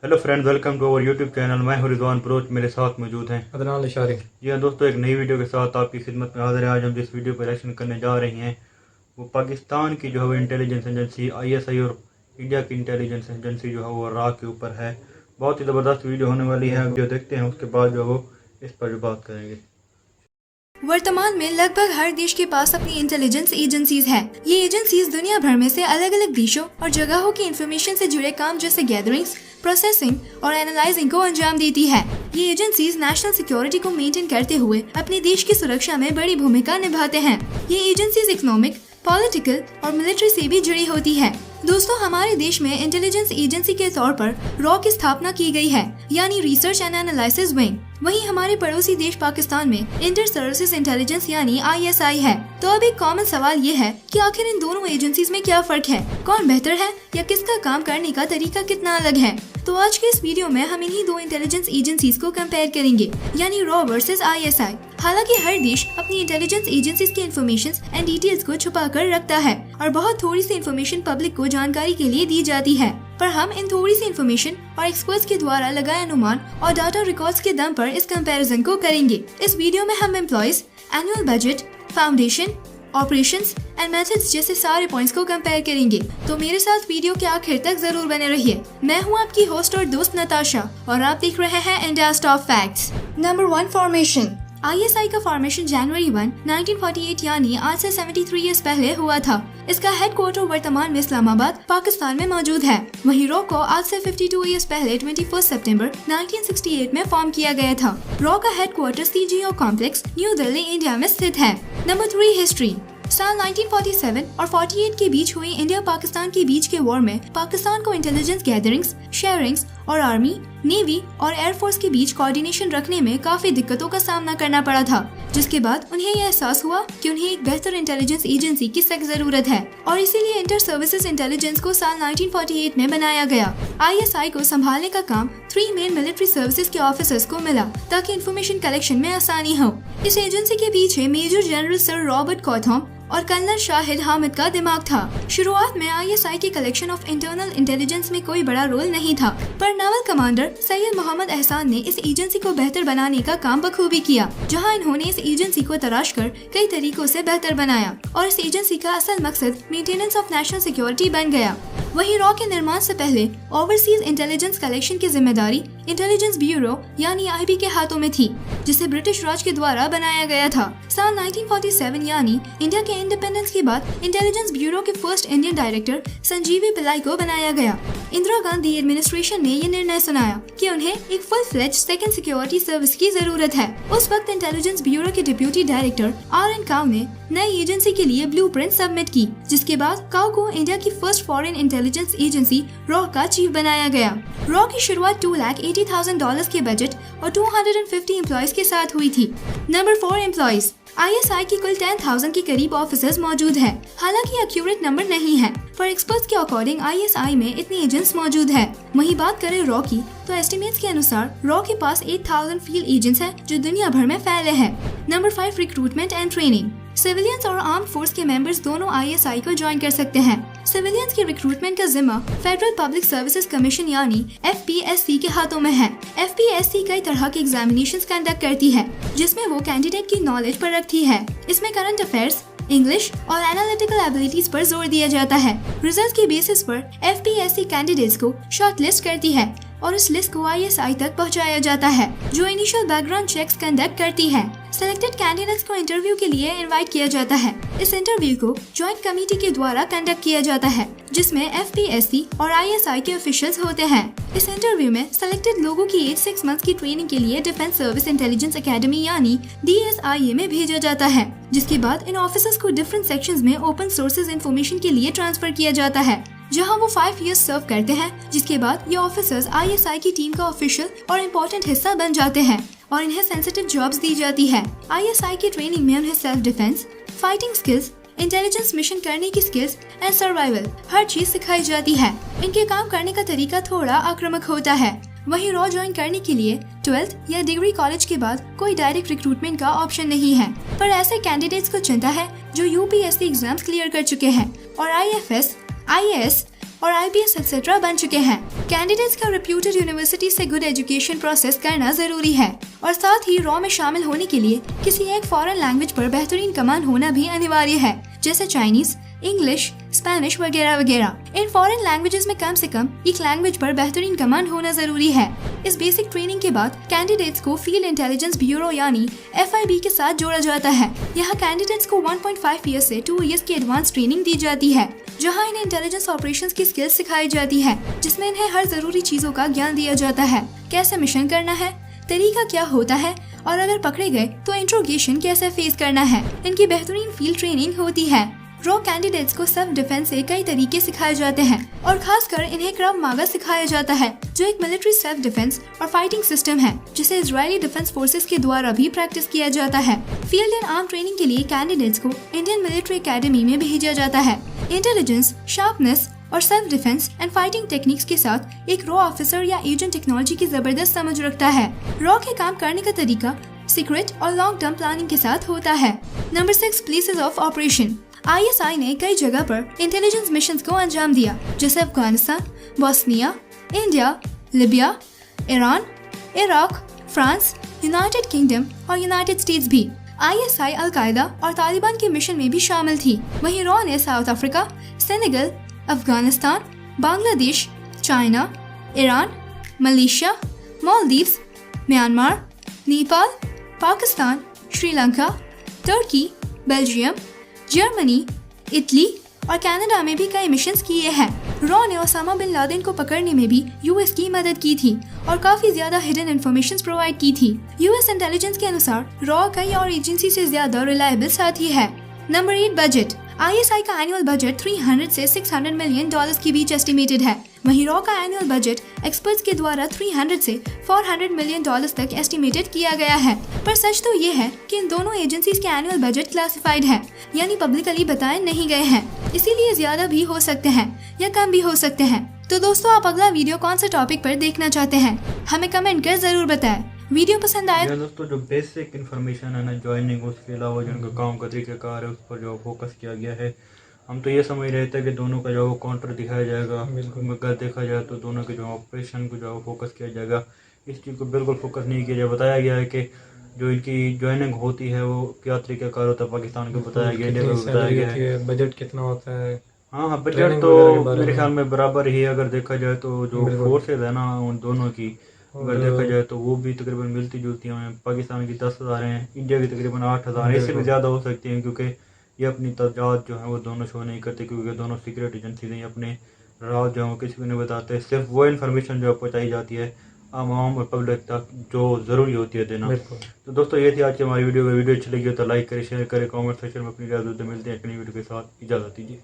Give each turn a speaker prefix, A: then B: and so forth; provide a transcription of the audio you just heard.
A: Hello friends, welcome to our YouTube channel. मैं हूं Rizwan Bloch, मेरे साथ मौजूद हैं
B: अदनान इशारी।
A: जी हाँ दोस्तों, एक नई वीडियो के साथ आपकी खिदमत में हाजिर है। आज हम जिस वीडियो पर रिएक्शन करने जा रहे हैं वो पाकिस्तान की जो है इंटेलिजेंस एजेंसी ISI और इंडिया की इंटेलिजेंस एजेंसी जो है वो RA के ऊपर है। बहुत ही ज़बरदस्त वीडियो होने वाली है, वीडियो देखते हैं, उसके बाद जो है वो इस पर जो बात करेंगे।
C: वर्तमान में लगभग हर देश के पास अपनी इंटेलिजेंस एजेंसीज हैं। ये एजेंसीज दुनिया भर में से अलग अलग देशों और जगहों की इंफॉर्मेशन से जुड़े काम जैसे गैदरिंग्स, प्रोसेसिंग और एनालाइजिंग को अंजाम देती है। ये एजेंसीज नेशनल सिक्योरिटी को मेंटेन करते हुए अपने देश की सुरक्षा में बड़ी भूमिका निभाते हैं। ये एजेंसीज इकोनॉमिक, पॉलिटिकल और मिलिट्री से भी जुड़ी होती है। दोस्तों, हमारे देश में इंटेलिजेंस एजेंसी के तौर पर RA की स्थापना की गई है, यानी रिसर्च एंड एनालिसिस विंग। वहीं हमारे पड़ोसी देश पाकिस्तान में इंटर सर्विसेज इंटेलिजेंस यानी ISI है। तो अब एक कॉमन सवाल ये है कि आखिर इन दोनों एजेंसीज में क्या फर्क है, कौन बेहतर है या किसका काम करने का तरीका कितना अलग है। तो आज के इस वीडियो में हम इन्हीं दो इंटेलिजेंस एजेंसीज को कंपेयर करेंगे, यानी RA वर्सेस ISI। हालांकि हर देश अपनी इंटेलिजेंस एजेंसीज की इंफॉर्मेशन एंड डिटेल्स को छुपा कर रखता है और बहुत थोड़ी सी इंफॉर्मेशन पब्लिक को जानकारी के लिए दी जाती है। पर हम इन थोड़ी सी इंफॉर्मेशन और एक्सपर्ट्स के द्वारा लगाए अनुमान और डाटा रिकॉर्ड्स के दम पर इस कंपैरिजन को करेंगे। इस वीडियो में हम employees, annual budget, foundation, operations and methods जैसे सारे पॉइंट्स को कंपेयर करेंगे। तो मेरे साथ वीडियो के आखिर तक जरूर बने रहिए। मैं हूं आपकी होस्ट और दोस्त नताशा और आप देख रहे हैं India's top facts. Number 1, formation. ISI का फॉर्मेशन जनवरी 1, 1948 यानी आज से 73 ईयर्स पहले हुआ था। इसका हेडक्वार्टर वर्तमान में इस्लामाबाद, पाकिस्तान में मौजूद है। वहीं RA को आज से 52 ईयर्स पहले 21 सितंबर 1968 में फॉर्म किया गया था। RA का headquarter CGO complex, new Delhi, India में स्थित है। Number 3, history. साल 1947 और 48 के बीच हुई इंडिया पाकिस्तान के बीच के वॉर में पाकिस्तान को इंटेलिजेंस गैदरिंग्स, शेयरिंग्स और आर्मी, नेवी और एयरफोर्स के बीच कोऑर्डिनेशन रखने में काफी दिक्कतों का सामना करना पड़ा था, जिसके बाद उन्हें यह एहसास हुआ कि उन्हें एक बेहतर इंटेलिजेंस एजेंसी की सख्त जरूरत है और इसीलिए इंटर सर्विसेज इंटेलिजेंस को साल 1948 में बनाया गया। ISI को संभालने का काम 3 मेन मिलिट्री सर्विसेज के ऑफिसर्स को मिला ताकि इंफॉर्मेशन कलेक्शन में आसानी हो। इस एजेंसी के पीछे मेजर जनरल सर रॉबर्ट कॉथम और कर्नल शाहिद हामिद का दिमाग था। शुरुआत में ISI के कलेक्शन ऑफ इंटरनल इंटेलिजेंस में कोई बड़ा रोल नहीं था, पर नावल कमांडर सैयद मोहम्मद एहसान ने इस एजेंसी को बेहतर बनाने का काम बखूबी किया, जहां इन्होंने इस एजेंसी को तराश कर कई तरीकों से बेहतर बनाया और इस एजेंसी का असल मकसद मेंटेनेंस ऑफ नेशनल सिक्योरिटी बन गया। वहीं RA के निर्माण से पहले ओवरसीज इंटेलिजेंस कलेक्शन की जिम्मेदारी इंटेलिजेंस ब्यूरो यानी IB के हाथों में थी, जिसे ब्रिटिश राज के द्वारा बनाया गया था। साल 1947 यानी इंडिया के इंडिपेंडेंस के बाद इंटेलिजेंस ब्यूरो के फर्स्ट इंडियन डायरेक्टर संजीवी पिल्लाई को बनाया गया। इंदिरा गांधी एडमिनिस्ट्रेशन ने ये निर्णय सुनाया कि उन्हें एक full fledge second security service की जरूरत है। उस वक्त इंटेलिजेंस ब्यूरो के डिप्यूटी डायरेक्टर RN काउ ने नई एजेंसी के लिए ब्लूप्रिंट सबमिट की, जिसके बाद काउ को इंडिया की first foreign intelligence agency RA का चीफ बनाया गया। RA की शुरुआत $280,000 के बजट और 250 एम्प्लॉइज के साथ हुई थी। Number 4, employees. ISI की कुल 10,000 के करीब ऑफिसर्स मौजूद हैं। हालांकि एक्यूरेट नंबर नहीं है, पर एक्सपर्ट्स के अकॉर्डिंग ISI में इतने एजेंट्स मौजूद हैं। वहीं बात करें RA की, तो एस्टिमेट्स के अनुसार RA के पास 8,000 फील्ड एजेंट्स हैं जो दुनिया भर में फैले हैं। Number 5, recruitment and training. Civilians और आर्म फोर्स के मेंबर्स दोनों ISI को ज्वाइन कर सकते हैं। सिविलियंस के रिक्रूटमेंट का जिम्मा फेडरल पब्लिक सर्विसेज कमीशन यानी FPSC के हाथों में है। FPSC कई तरह के एग्जामिनेशंस कंडक्ट करती है, जिसमें वो कैंडिडेट की नॉलेज पर रखती है। इसमें करंट अफेयर्स, इंग्लिश और एनालिटिकल एबिलिटीज पर जोर दिया जाता है। रिजल्ट के बेसिस पर FPSC कैंडिडेट्स को शॉर्टलिस्ट करती है और इस लिस्ट को ISI तक पहुंचाया जाता है, जो इनिशियल बैकग्राउंड चेक्स कंडक्ट करती है। सिलेक्टेड कैंडिडेट्स को इंटरव्यू के लिए इनवाइट किया जाता है। इस इंटरव्यू को ज्वाइंट कमेटी के द्वारा कंडक्ट किया जाता है, जिसमें FPSC और ISI के ऑफिशियल्स होते हैं। इस इंटरव्यू में सिलेक्टेड लोगों की एज 6 मंथ्स की ट्रेनिंग के लिए डिफेंस सर्विस इंटेलिजेंस एकेडमी यानी DSIA में भेजा जाता है, जिसके बाद इन ऑफिसर्स को डिफरेंट सेक्शंस में ओपन सोर्सेज इंफॉर्मेशन के लिए ट्रांसफर किया जाता है, जहां वो 5 इयर्स सर्व करते हैं, जिसके बाद ये ऑफिसर्स ISI की टीम का ऑफिशियल और इम्पोर्टेंट हिस्सा बन जाते हैं और इन्हें सेंसिटिव जॉब्स दी जाती है। ISI की ट्रेनिंग में उन्हें self defence, fighting skills, intelligence mission करने की स्किल्स एंड सर्वाइवल हर चीज सिखाई जाती है। इनके काम करने का तरीका थोड़ा आक्रामक होता है। वहीं RA ज्वाइन करने के लिए 12th या डिग्री कॉलेज के बाद कोई डायरेक्ट रिक्रूटमेंट का ऑप्शन नहीं है, पर ऐसे कैंडिडेट्स को चुनता है जो UPSC एग्जाम्स क्लियर कर चुके हैं और IFS, IAS और IPS एक्सेट्रा बन चुके हैं। कैंडिडेट्स का रेप्यूटेड यूनिवर्सिटी से गुड एजुकेशन प्रोसेस करना जरूरी है और साथ ही रॉ में शामिल होने के लिए किसी एक फॉरेन लैंग्वेज पर बेहतरीन कमांड होना भी अनिवार्य है, जैसे चाइनीज, इंग्लिश, स्पेनिश वगैरह वगैरह। इन फॉरेन लैंग्वेजेस में कम से कम एक लैंग्वेज पर बेहतरीन कमांड होना जरूरी है। इस बेसिक ट्रेनिंग के बाद कैंडिडेट्स को फील्ड इंटेलिजेंस ब्यूरो यानी FIB के साथ जोड़ा जाता है। यहाँ कैंडिडेट्स को 1.5 ईयर्स से 2 ईयर्स की एडवांस ट्रेनिंग दी जाती है, जहाँ इन्हें इंटेलिजेंस ऑपरेशंस की स्किल्स सिखाई जाती है, जिसमें इन्हें हर जरूरी चीजों का ज्ञान दिया जाता है। कैसे मिशन करना है, तरीका क्या होता है और अगर पकड़े गए तो इंट्रोगेशन कैसे फेस करना है। इनकी बेहतरीन फील्ड ट्रेनिंग होती है। रॉ कैंडिडेट्स को सेल्फ डिफेंस से कई तरीके सिखाए जाते हैं और खासकर इन्हें क्रव मागा सिखाया जाता है, जो एक मिलिट्री सेल्फ डिफेंस और फाइटिंग सिस्टम है, जिसे इजरायली डिफेंस फोर्सेस के द्वारा भी प्रैक्टिस किया जाता है। फील्ड एंड आर्म ट्रेनिंग के लिए कैंडिडेट्स को इंडियन मिलिट्री एकेडमी में भेजा जाता है। इंटेलिजेंस, शार्पनेस और self defence and fighting techniques के साथ एक रॉ ऑफिसर या एजेंट टेक्नोलॉजी की जबरदस्त समझ रखता है। रॉ के काम करने का तरीका सीक्रेट और लॉन्ग टर्म प्लानिंग के साथ होता है। Number 6, places of operation. ISI ने कई जगह पर इंटेलिजेंस मिशंस को अंजाम दिया, जैसे Afghanistan, Bosnia, India, Libya, Iran, Iraq, France, United kingdom और यूनाइटेड स्टेट्स भी। ISI अल-कायदा और तालिबान के मिशन में भी शामिल थी। वहीं रॉ ने South Africa, Senegal, Afghanistan, Bangladesh, China, Iran, Malaysia, Maldives, Myanmar, Nepal, Pakistan, Sri Lanka, तुर्की, बेल्जियम, जर्मनी, इटली और कनाडा में भी कई मिशंस किए हैं। रॉ ने ओसामा बिन लादेन को पकड़ने में भी US की मदद की थी और काफी ज्यादा हिडन इन्फॉर्मेशन प्रोवाइड की थी। US इंटेलिजेंस के अनुसार रॉ कई और एजेंसी से ज्यादा रिलायबल साथी है। Number 8, budget. ISI का एनुअल बजट 300 से 600 मिलियन डॉलर्स के बीच एस्टिमेटेड है। वहीं रॉ का एनुअल बजट एक्सपर्ट्स के द्वारा 300 से 400 मिलियन डॉलर्स तक एस्टिमेटेड किया गया है। पर सच तो ये है कि इन दोनों एजेंसीज के एनुअल बजट क्लासिफाइड है, यानी पब्लिकली बताए नहीं गए हैं। इसीलिए ज्यादा भी हो सकते हैं या कम भी हो सकते हैं। तो दोस्तों, आप अगला वीडियो कौन से टॉपिक पर देखना चाहते हैं, हमें कमेंट कर जरूर बताएं। वीडियो पसंद आए
A: दोस्तों, जो बेसिक इन्फॉर्मेशन है ना ज्वाइनिंग, उसके अलावा जो उनका काम का तरीकाकार है उस पर जो फोकस किया गया है। हम तो ये समझ रहे थे कि दोनों का जो काउंटर दिखाया जाएगा, अगर देखा जाए तो दोनों के जो ऑपरेशन को जो फोकस किया जाएगा, इस चीज़ को बिल्कुल फोकस नहीं किया जाए। बताया गया है कि जो इनकी ज्वाइनिंग होती है वो क्या तरीकाकार होता है, पाकिस्तान को बताया गया, इंडिया को बताया गया है,
B: बजट कितना होता है।
A: हाँ, बजट तो मेरे ख्याल में बराबर ही है। अगर देखा जाए तो जो फोर्सेज है ना उन दोनों की, अगर देखा जाए तो वो भी तकरीबन मिलती जुलती हैं। पाकिस्तान की 10,000 हैं, इंडिया की तकरीबन 8,000 है, इससे भी ज़्यादा हो सकती हैं, क्योंकि ये अपनी तादाद जो है वो दोनों शो नहीं करते, क्योंकि दोनों सीक्रेट एजेंसी हैं। अपने राज जो है वो किसी को नहीं बताते, सिर्फ वो इन्फॉर्मेशन जो पहुँचाई जाती है आवाम और पब्लिक तक जो ज़रूरी होती है देना। तो दोस्तों, ये थी आज की हमारी वीडियो। अच्छी लगी हो तो लाइक करें, शेयर करें, कमेंट सेक्शन में अपनी इजाज़त मिलते हैं। एक नई वीडियो के साथ इजाज़त दीजिए।